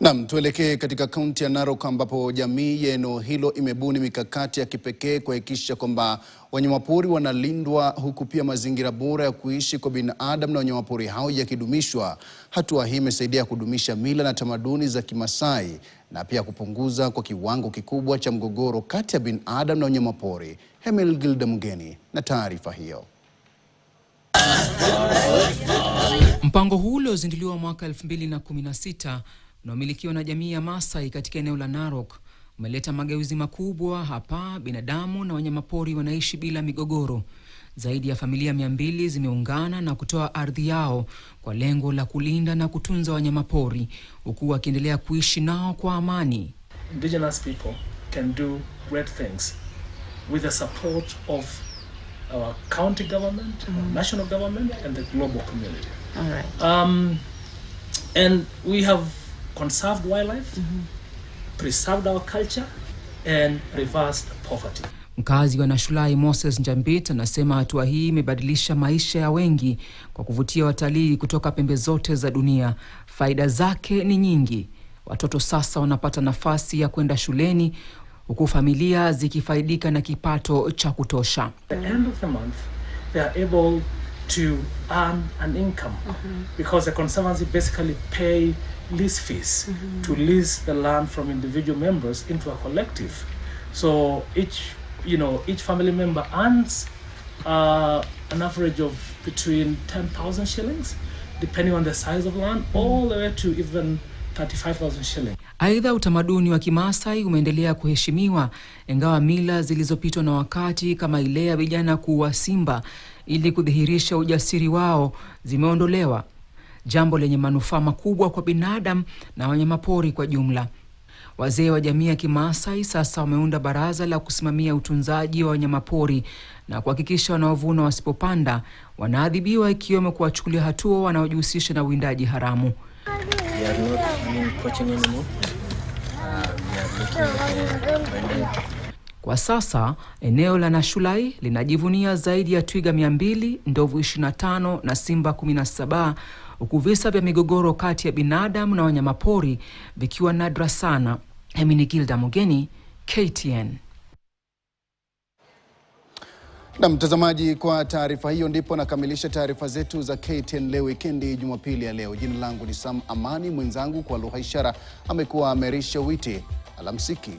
Naam, tuelekee katika kaunti ya Narok ambapo jamii ya eneo hilo imebuni mikakati ya kipekee kuhakikisha kwamba wanyamapori wanalindwa huku pia mazingira bora ya kuishi kwa binadamu na wanyamapori hao yakidumishwa. Hatua hii imesaidia kudumisha mila na tamaduni za Kimasai na pia kupunguza kwa kiwango kikubwa cha mgogoro kati ya binadamu na wanyamapori. Gilda Mugeni na taarifa hiyo. Mpango huu uliozinduliwa mwaka 2016 unaomilikiwa na jamii ya Maasai katika eneo la Narok umeleta mageuzi makubwa hapa. Binadamu na wanyamapori wanaishi bila migogoro. Zaidi ya familia 200 zimeungana na kutoa ardhi yao kwa lengo la kulinda na kutunza wanyamapori huku wakiendelea kuishi nao kwa amani. Indigenous people can do great things with the support of our county government, our national government and the global community. All right. And we have conserved wildlife, preserved our culture and reversed poverty. Mkazi wa Nashulai Moses Njambit anasema hatua hii imebadilisha maisha ya wengi kwa kuvutia watalii kutoka pembe zote za dunia. Faida zake ni nyingi. Watoto sasa wanapata nafasi ya kwenda shuleni huku familia zikifaidika na kipato cha kutosha. At the end of the month they are able to earn an income because the conservancy basically pay lease fees to lease the land from individual members into a collective. So each family member earns an average of between 10,000 shillings depending on the size of land all the way to even 35,000 shillings. Aidha, utamaduni wa Kimasai umeendelea kuheshimiwa ingawa mila zilizopitwa na wakati kama ile ya vijana kuua simba ili kudhihirisha ujasiri wao zimeondolewa, jambo lenye manufaa makubwa kwa binadamu na wanyamapori kwa jumla. Wazee wa jamii ya Kimasai sasa wameunda baraza la kusimamia utunzaji wa wanyamapori na kuhakikisha wanaovuna wasipopanda wanaadhibiwa, ikiwemo kuwachukulia hatua wanaojihusisha na uwindaji haramu. Kwa sasa eneo la Nashulai linajivunia zaidi ya twiga 200, ndovu 25 na simba 17, huku visa vya migogoro kati ya binadamu na wanyamapori vikiwa nadra sana. Gilda Mugeni, KTN. Na mtazamaji, kwa taarifa hiyo ndipo nakamilisha taarifa zetu za KTN leo wikendi Jumapili ya leo. Jina langu ni Sam Amani, mwenzangu kwa lugha ishara amekuwa Merisha Witi. Alamsiki.